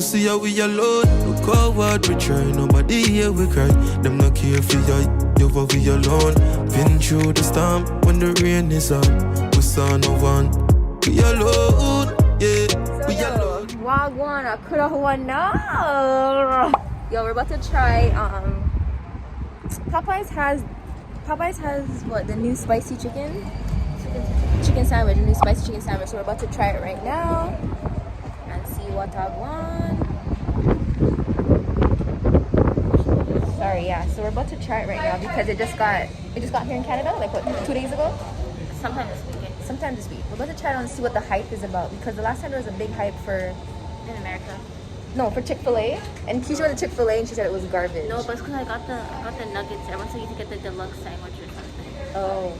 see how we alone. Look how hard we try, nobody here we cry. Them not care for you for we alone. Been through the storm when the rain is on. We saw no one. We alone, yeah, we alone. Wagwan, I could have won now. Yo, we're about to try. Popeyes has what, the new spicy chicken sandwich, the new spicy chicken sandwich. So we're about to try it right now and see what I want. Sorry, yeah. So we're about to try it right now because it just got here in Canada like what, 2 days ago. Sometime this weekend. Sometime this week. We're about to try it on and see what the hype is about because the last time there was a big hype for In America. No, for Chick-fil-A. And Keisha went to Chick-fil-A and she said it was garbage. No, but it's because I got the nuggets. Everyone said you can get the deluxe sandwich or something. Oh.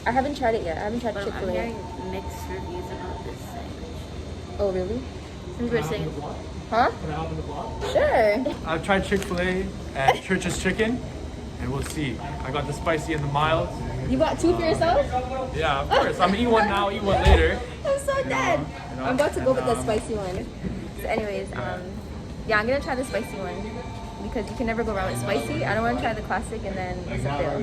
I haven't tried it yet. I haven't tried But Chick-fil-A. I'm hearing mixed reviews about this sandwich. Oh, really? Some people are saying, Huh? Can I hop in the vlog? Sure. I've tried Chick-fil-A and Church's Chicken, and we'll see. I got the spicy and the mild. You bought 2 for yourself? Yeah, of course. I'm gonna eat one now, eat one later. I'm so dead. I'm about to go with the spicy one. So anyways, yeah, I'm gonna try the spicy one because you can never go wrong with spicy. I don't want to try the classic and then it's a fail.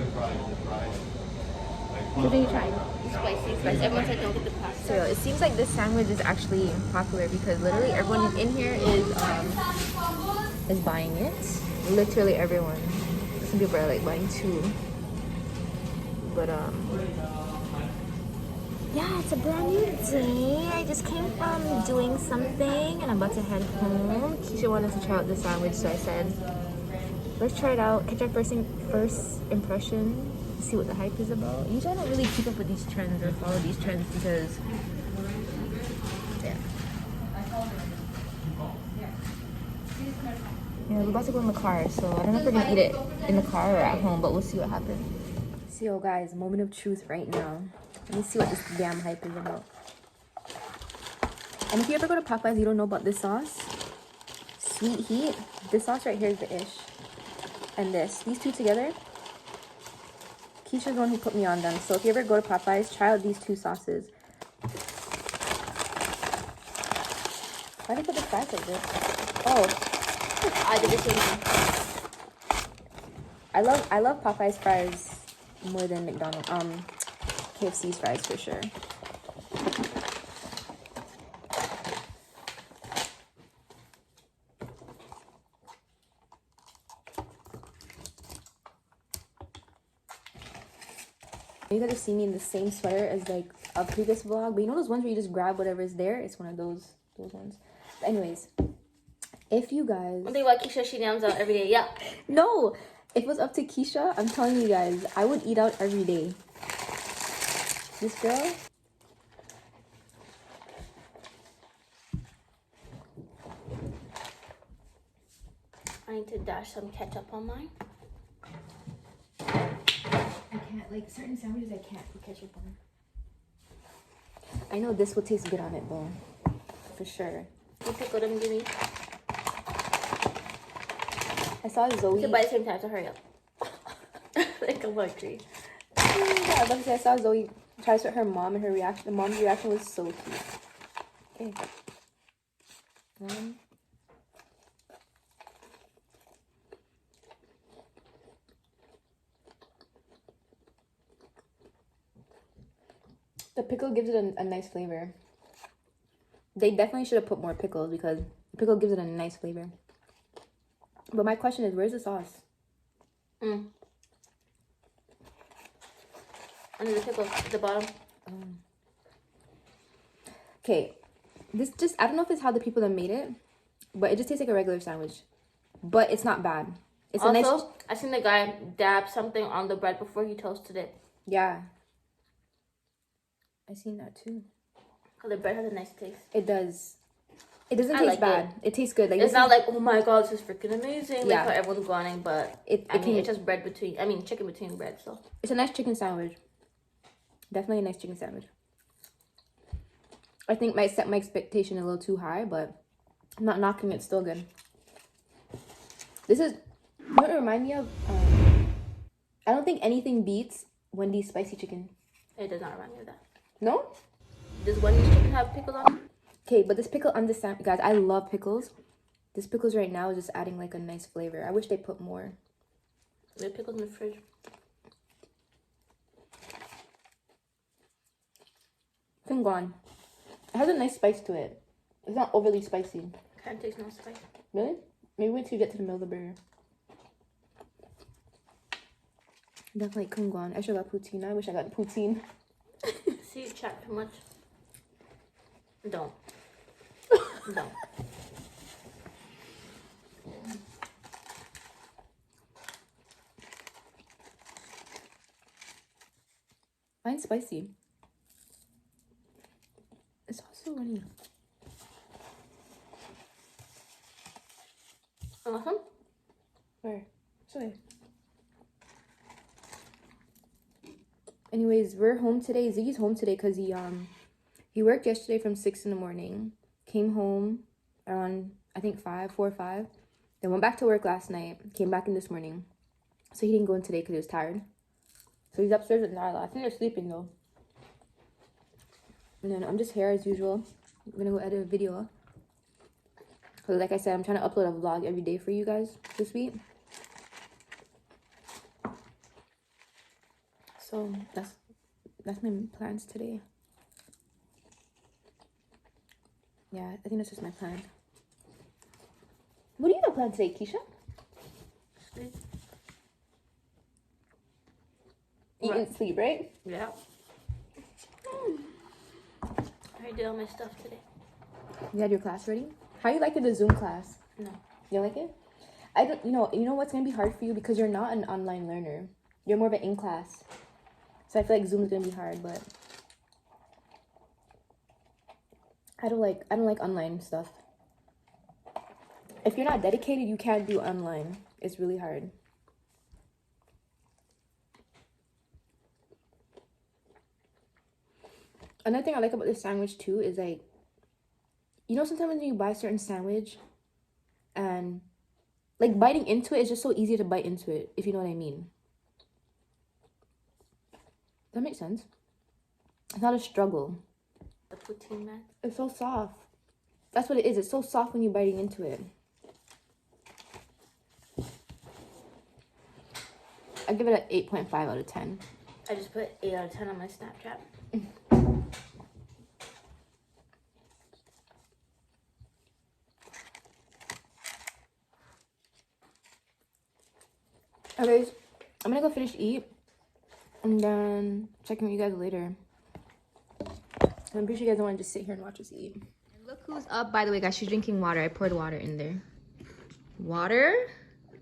What are you trying? spicy. Everyone said don't get the pasta. So it seems like this sandwich is actually popular because literally everyone in here is buying it. Literally everyone. Some people are like buying 2. But yeah, it's a brand new day. I just came from doing something and I'm about to head home. Keisha wanted to try out the sandwich, so I said, let's try it out. Catch our first impression. See what the hype is about. Usually I don't really keep up with these trends or follow these trends because, yeah. Yeah, we're about to go in the car, so I don't know if we're gonna eat it in the car or at home, but we'll see what happens. So yo guys, moment of truth right now. Let me see what this damn hype is about. And if you ever go to Popeyes, you don't know about this sauce. Sweet heat. This sauce right here is the ish. And these 2 together. Keisha's the one who put me on them. So if you ever go to Popeyes, try out these 2 sauces. Why did they put the fries like this? Oh, I did the same thing. I love Popeyes fries more than McDonald's. KFC's fries for sure. You guys have seen me in the same sweater as like a previous vlog, but you know those ones where you just grab whatever is there? It's one of those ones. But anyways, if you guys... One thing about Keisha, she nails out every day. Yeah. No! If it was up to Keisha, I'm telling you guys, I would eat out every day. This girl... I need to dash some ketchup on mine. I can't, like, certain sandwiches I can't put ketchup on. I know this will taste good on it, though. For sure. You pickle them, give me. I saw Zoe... So by the same time, so hurry up. Like a luxury. Yeah, I was about to say, I saw Zoe try to with her mom, and her reaction... The mom's reaction was so cute. Okay. 1... The pickle gives it a nice flavor. They definitely should have put more pickles because the pickle gives it a nice flavor. But my question is, where's the sauce? Under the pickle at the bottom. Okay. This just, I don't know if it's how the people that made it, but it just tastes like a regular sandwich. But it's not bad. It's also, a nice... I seen the guy dab something on the bread before he toasted it. Yeah. I seen that too. Because the bread has a nice taste. It does. It doesn't taste like bad. It tastes good. Like it's not like, oh my god, this is freaking amazing. Like Yeah. how everyone's going, but it's just bread between, chicken between bread, so. It's a nice chicken sandwich. Definitely a nice chicken sandwich. I think might set my expectation a little too high, but I'm not knocking it. Still good. This is, you know what it remind me of? I don't think anything beats Wendy's spicy chicken. It does not remind me of that. No? Does Wendy's chicken have pickles on it? Okay, but this pickle on this sandwich, guys, I love pickles. This pickles right now is just adding like a nice flavor. I wish they put more. The pickles in the fridge. Gone. It has a nice spice to it. It's not overly spicy. Kind of tastes no spice. Really? Maybe wait till you get to the middle of the burger. Definitely Kungwan. I should have got poutine. I wish I got poutine. See, you chat too much. Don't. Don't. Mine's spicy. It's also runny. Awesome. Where? Sorry. Anyways, we're home today. Ziggy's home today because he worked yesterday from 6 in the morning. Came home around I think 4 or 5. Then went back to work last night. Came back in this morning. So he didn't go in today because he was tired. So he's upstairs with Nyla. I think they're sleeping though. And then I'm just here as usual. I'm gonna go edit a video. Because like I said, I'm trying to upload a vlog every day for you guys this week. So that's my plans today. Yeah, I think that's just my plan. What do you have planned today, Keisha? Sleep. Eat and sleep, right? Yeah. I did all my stuff today. You had your class ready? How you liking the Zoom class? No. You like it? I don't. You know what's gonna be hard for you because you're not an online learner. You're more of an in class. So I feel like Zoom's gonna be hard, but I don't like online stuff. If you're not dedicated, you can't do online. It's really hard. Another thing I like about this sandwich too is like, sometimes when you buy a certain sandwich and like biting into it is just so easy to bite into it, if you know what I mean. That makes sense. It's not a struggle. The poutine, man. It's so soft. That's what it is. It's so soft when you're biting into it. I give it an 8.5 out of 10. I just put 8 out of 10 on my Snapchat. Anyways, I'm gonna go finish eat and then check in with you guys later. I'm pretty sure you guys don't want to just sit here and watch us eat. And look who's up, by the way, guys. She's drinking water. I poured water in there. Water?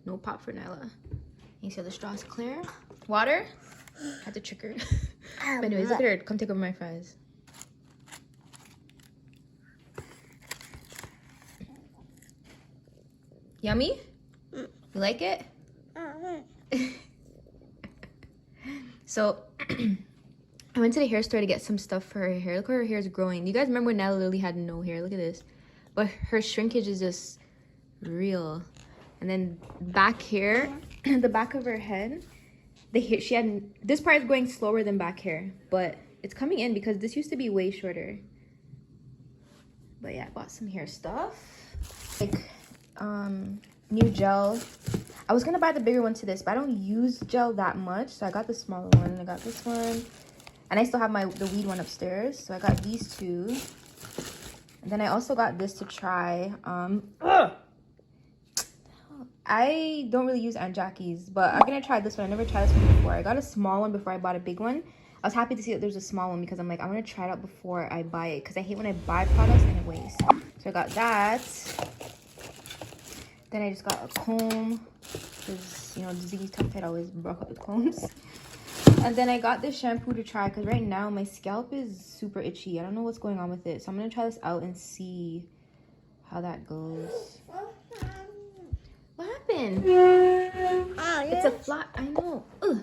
No pop for Nyla. You see how the straw's clear? Water? Had to trick her. But anyways, look at her. Come take over my fries. Yummy? You like it? So I went to the hair store to get some stuff for her hair. Look how her hair is growing. You guys remember when Nella literally had no hair? Look at this. But her shrinkage is just real. And then back here, the back of her head, the hair, she had, this part is going slower than back hair, but it's coming in because this used to be way shorter. But yeah, I bought some hair stuff. Like new gel. I was gonna buy the bigger one to this, but I don't use gel that much, so I got the smaller one. I got this one, and I still have the weed one upstairs, so I got these two. And then I also got this to try. I don't really use Aunt Jackie's, but I'm gonna try this one. I never tried this one before. I got a small one before I bought a big one. I was happy to see that there's a small one because I'm like, I'm gonna try it out before I buy it because I hate when I buy products and it wastes. So I got that. Then I just got a comb because, the Ziggy's top head always broke up the combs. And then I got this shampoo to try because right now my scalp is super itchy. I don't know what's going on with it. So I'm going to try this out and see how that goes. What happened? It's a fly. I know. Ugh.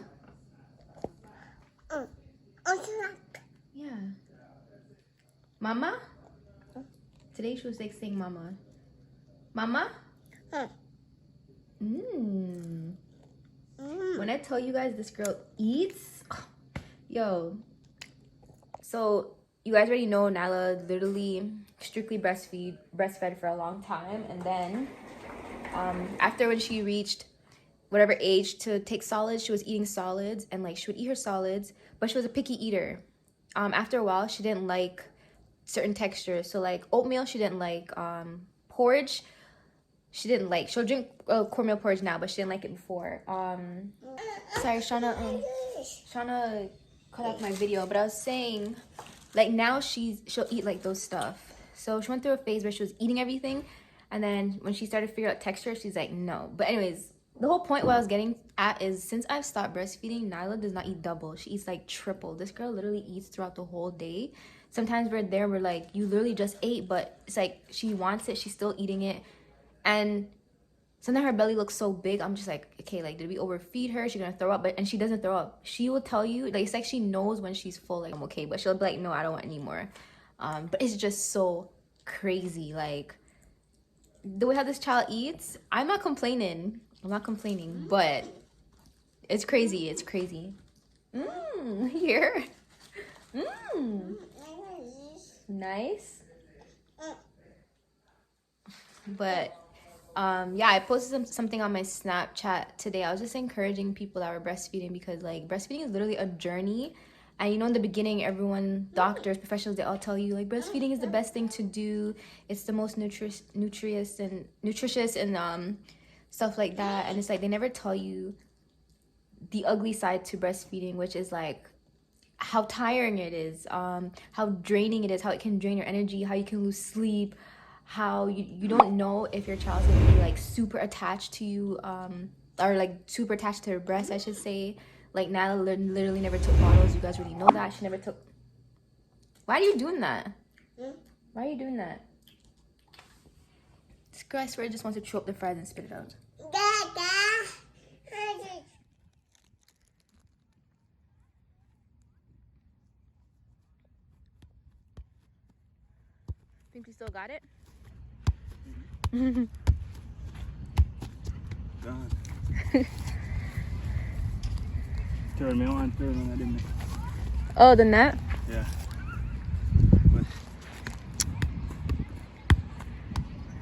Yeah. Mama? Today she was like saying mama. Mama? When I tell you guys this girl eats, yo. So you guys already know Nyla literally strictly breastfed for a long time, and then after when she reached whatever age to take solids, she was eating solids, and like she would eat her solids, but she was a picky eater. After a while, she didn't like certain textures. So like oatmeal, she didn't like. Porridge, she didn't like. She'll drink cornmeal porridge now, but she didn't like it before. Sorry, Shauna cut off my video, but I was saying, like now she'll eat like those stuff. So she went through a phase where she was eating everything, and then when she started to figure out texture, she's like no. But anyways, the whole point what I was getting at is since I've stopped breastfeeding, Nyla does not eat double. She eats like triple. This girl literally eats throughout the whole day. Sometimes we're like, you literally just ate, but it's like she wants it, she's still eating it. And sometimes her belly looks so big, I'm just like, okay, like did we overfeed her? She's gonna throw up, and she doesn't throw up. She will tell you, like it's like she knows when she's full, like I'm okay, but she'll be like, no, I don't want any more. But it's just so crazy, like the way how this child eats. I'm not complaining, but it's crazy, here. Nice. But yeah, I posted something on my Snapchat today. I was just encouraging people that were breastfeeding, because like breastfeeding is literally a journey. And you know, in the beginning, everyone, doctors, professionals, they all tell you like breastfeeding is the best thing to do. It's the most nutritious and stuff like that. And it's like they never tell you the ugly side to breastfeeding, which is like how tiring it is, how draining it is, how it can drain your energy, how you can lose sleep, how you don't know if your child's gonna be like super attached to you, or like super attached to her breast, I should say. Like Nala literally never took bottles. You guys already know that. She never took. Why are you doing that? Why are you doing that? This girl, I swear, just wants to chew up the fries and spit it out. Think we still got it? God. Turn me on, I didn't. Oh, the net? Yeah.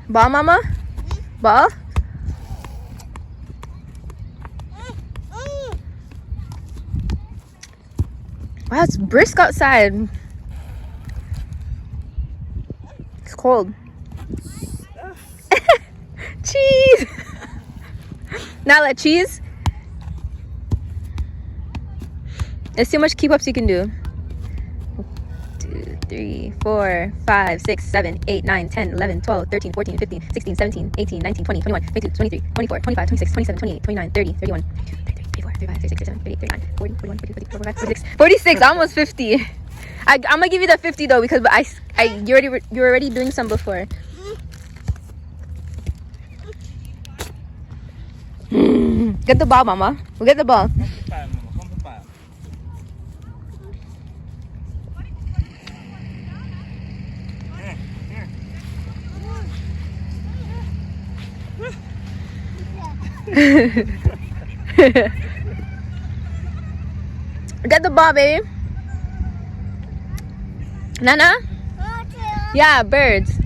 Ball, mama? Ball? Wow, it's brisk outside. It's cold. Cheese! Not like cheese? Let's see how much keep ups you can do. 2, 3, 4, 5, 6, 7, 8, 9, 10, 11, 12, 13, 14, 15, 16, 17, 18, 19, 20, 21, 22, 23, 24, 25, 26, 27, 28, 29, 30, 31, 32, 33, 34, 35, 36, 37, 38, 39, 40, 41, 42, 43, 44, 45, 46, 46, almost 50. I'm gonna give you the 50 though, because you're already doing some before. Get the ball, mama. We'll get the ball. Get the ball, baby. Nana? Yeah, birds.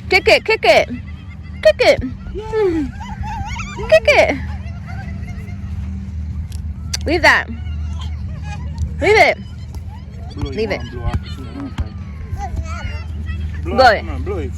Kick it, kick it. Kick it. Kick it. Leave that. Leave it. Leave it. Blow it. Blow it.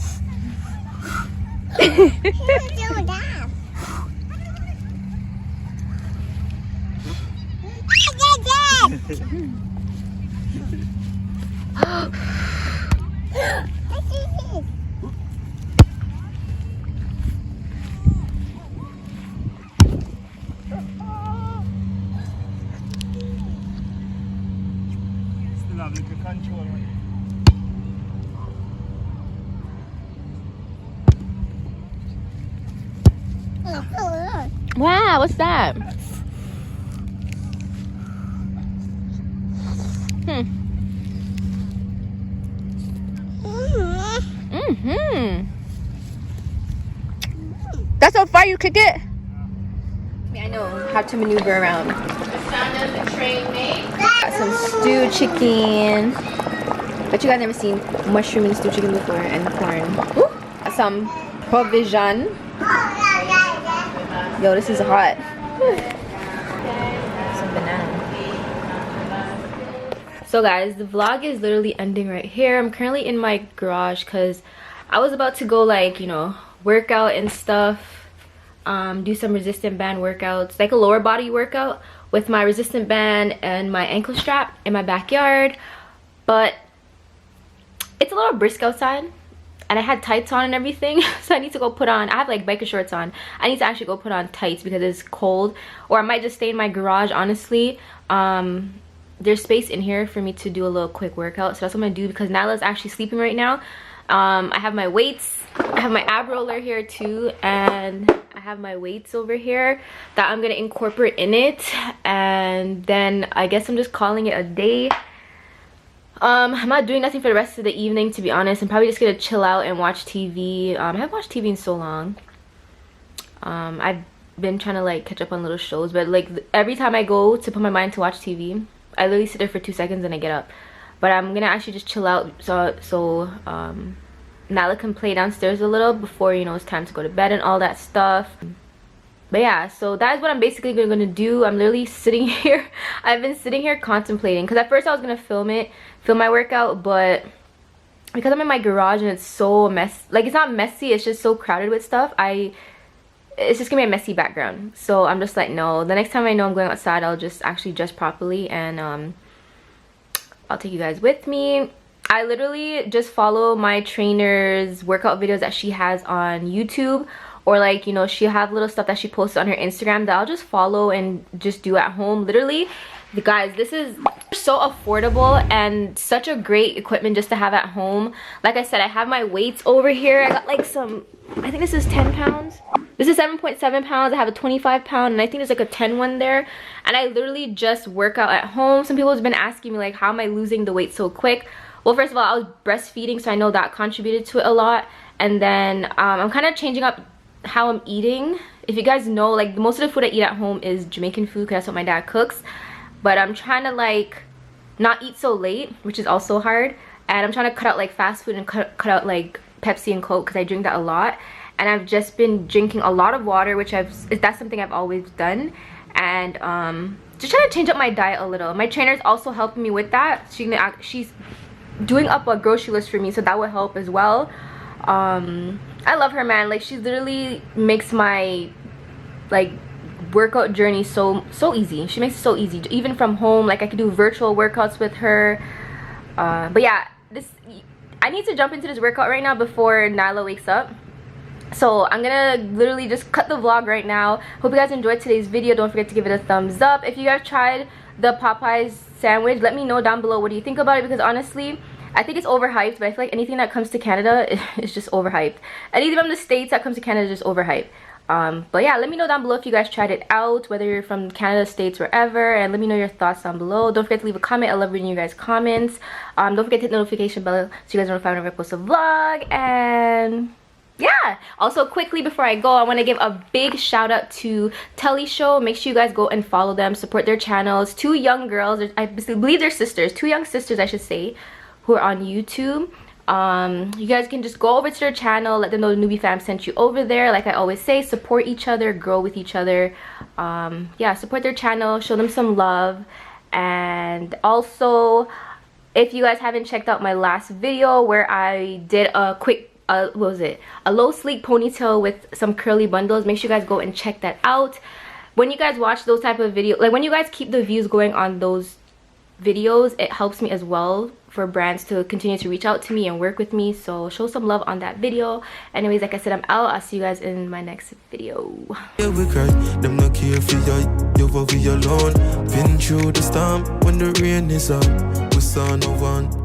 Still have little control. Wow, what's that? That's how far you kick it? I know, have to maneuver around. Got some stewed chicken. But you guys never seen mushroom and stewed chicken before, and corn. Ooh, some provision. Yo, this is hot. Some banana. So guys, the vlog is literally ending right here. I'm currently in my garage because I was about to go, like, you know, work out and stuff. Do some resistant band workouts, like a lower body workout with my resistant band and my ankle strap in my backyard. But it's a little brisk outside and I had tights on and everything, so I need to go put on, I have like biker shorts on. I need to actually go put on tights because it's cold, or I might just stay in my garage, honestly. There's space in here for me to do a little quick workout, so that's what I'm gonna do because Nyla's actually sleeping right now. I have my weights, I have my ab roller here too, and I have my weights over here that I'm gonna incorporate in it, and then I guess I'm just calling it a day. I'm not doing nothing for the rest of the evening, to be honest. I'm probably just gonna chill out and watch TV. I haven't watched TV in so long. I've been trying to like catch up on little shows, but like every time I go to put my mind to watch TV, I literally sit there for 2 seconds and I get up. But I'm gonna actually just chill out so Nyla can play downstairs a little before, you know, it's time to go to bed and all that stuff. But yeah, so that is what I'm basically gonna do. I'm literally sitting here. I've been sitting here contemplating because at first I was gonna film my workout, but because I'm in my garage and it's so like, it's not messy, it's just so crowded with stuff, it's just gonna be a messy background. So I'm just like, no, the next time I know I'm going outside, I'll just actually dress properly and I'll take you guys with me. I literally just follow my trainer's workout videos that she has on YouTube, or like, you know, she'll have little stuff that she posts on her Instagram that I'll just follow and just do at home. Literally, guys, this is so affordable and such a great equipment just to have at home. Like I said, I have my weights over here. I got like some, I think this is 10 pounds. This is 7.7 pounds. I have a 25 pound and I think there's like a 10 one there. And I literally just work out at home. Some people have been asking me like, how am I losing the weight so quick? Well, first of all, I was breastfeeding, so I know that contributed to it a lot. And then I'm kind of changing up how I'm eating. If you guys know, like, most of the food I eat at home is Jamaican food because that's what my dad cooks. But I'm trying to like not eat so late, which is also hard. And I'm trying to cut out like fast food and cut out like Pepsi and Coke because I drink that a lot. And I've just been drinking a lot of water, which that's something I've always done. And just trying to change up my diet a little. My trainer's also helping me with that. She's doing up a grocery list for me, so that will help as well. I love her, man. Like, she literally makes my like workout journey so easy. She makes it so easy, even from home. Like, I could do virtual workouts with her. But yeah, I need to jump into this workout right now before Nyla wakes up. So I'm gonna literally just cut the vlog right now. Hope you guys enjoyed today's video. Don't forget to give it a thumbs up. If you guys tried the Popeyes sandwich, let me know down below what do you think about it, because honestly, I think it's overhyped, but I feel like anything that comes to Canada is just overhyped. Anything from the States that comes to Canada is just overhyped. But yeah, let me know down below if you guys tried it out, whether you're from Canada, States, wherever, and let me know your thoughts down below. Don't forget to leave a comment. I love reading you guys' comments. Don't forget to hit the notification bell so you guys are notified whenever I post a vlog. And yeah, also quickly before I go, I want to give a big shout out to Telly Show. Make sure you guys go and follow them, support their channels. Two young girls, I believe they're sisters, two young sisters I should say, who are on YouTube. You guys can just go over to their channel, let them know the Newbie Fam sent you over there. Like I always say, support each other, grow with each other. Yeah, support their channel, show them some love. And also, if you guys haven't checked out my last video where I did a quick what was it, a low sleek ponytail with some curly bundles, make sure you guys go and check that out. When you guys watch those type of videos, like when you guys keep the views going on those videos, it helps me as well for brands to continue to reach out to me and work with me. So show some love on that video. Anyways, like I said, I'm out. I'll see you guys in my next video. Yeah, we cry. Them not care for you, we alone. Been through the storm when the rain is up. We saw no one.